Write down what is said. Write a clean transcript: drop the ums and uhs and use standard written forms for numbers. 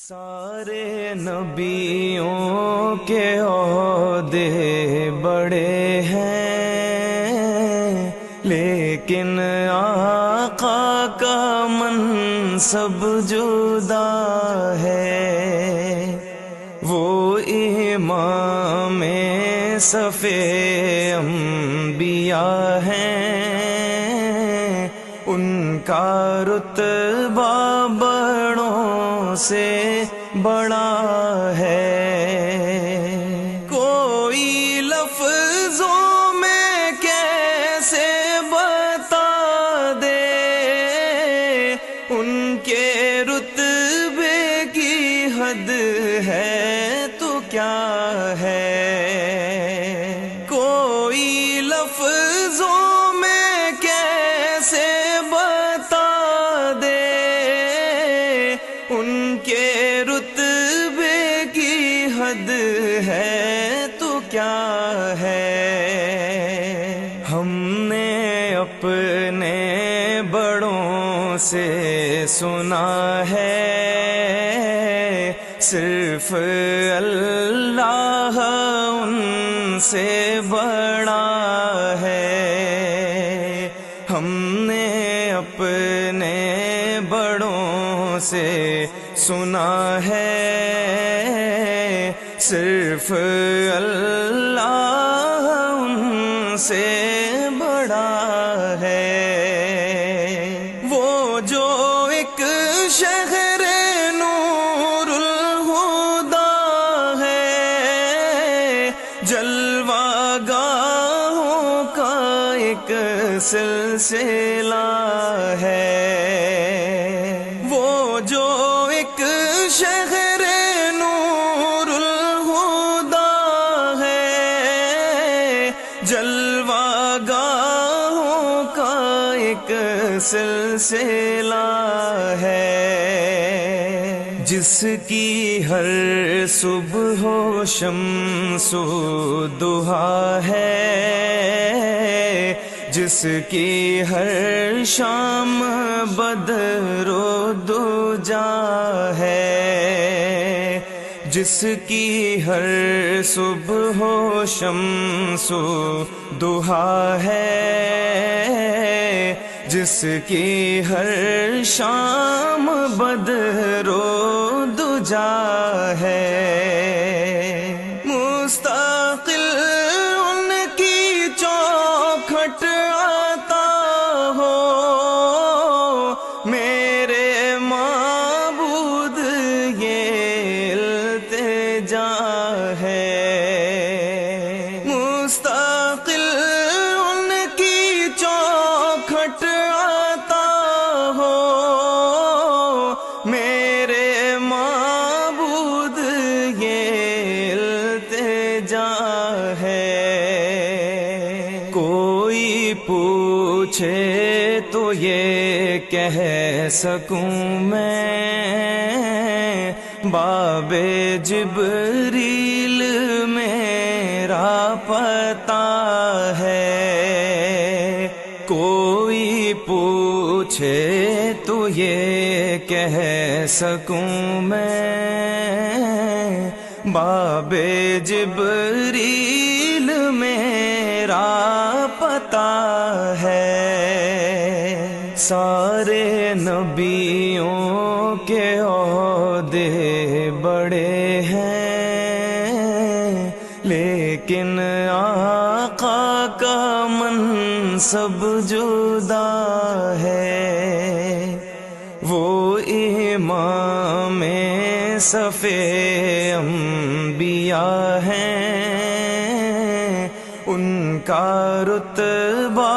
سارے نبیوں کے عہدے بڑے ہیں، لیکن آقا کا منصب جدا ہے۔ وہ امام صف انبیاء ہیں، ان کا رتبہ بڑوں سے بڑا ہے۔ کوئی لفظوں میں کیسے بتا دے ان کے رتبے کی حد ہے تو کیا ہے۔ کوئی لفظوں میں کیسے بتا دے ان کے رتبے کی حد ہے تو کیا ہے۔ ہم نے اپنے بڑوں سے سنا ہے، صرف اللہ ان سے بڑا ہے۔ ہم نے اپنے بڑوں سے سنا ہے، صرف اللہ ان سے بڑا ہے۔ وہ جو ایک شہر نور الہدیٰ ہے، جلوہ گاہوں کا ایک سلسلہ ہے۔ وہ جو ایک شہر نور الہدیٰ ہے، جلوہ گاہوں کا ایک سلسلہ ہے۔ جس کی ہر صبح و شمس و ضحیٰ ہے، جس کی ہر شام بدر و دجا ہے، جس کی ہر صبح و شمس و ضحیٰ ہے، جس کی ہر شام بدر و دجا ہے۔ مستقل ان کی چوکھٹ آتا ہو، میرے معبود یہ التجا ہے۔ مستقل ان کی چوکھٹ آتا ہو، میرے معبود یہ التجا ہے۔ کوئی پوچھے تو یہ کہہ سکوں میں، باب جبریل میرا پتہ ہے۔ کوئی پوچھے تو یہ کہہ سکوں میں، باب جبریل میرا پتہ ہے۔ سارے نبیوں کے عہدے بڑے ہیں، لیکن آقا کا منصب جدا ہے۔ وہ امام صف انبیاء ہیں، ان کا رتبہ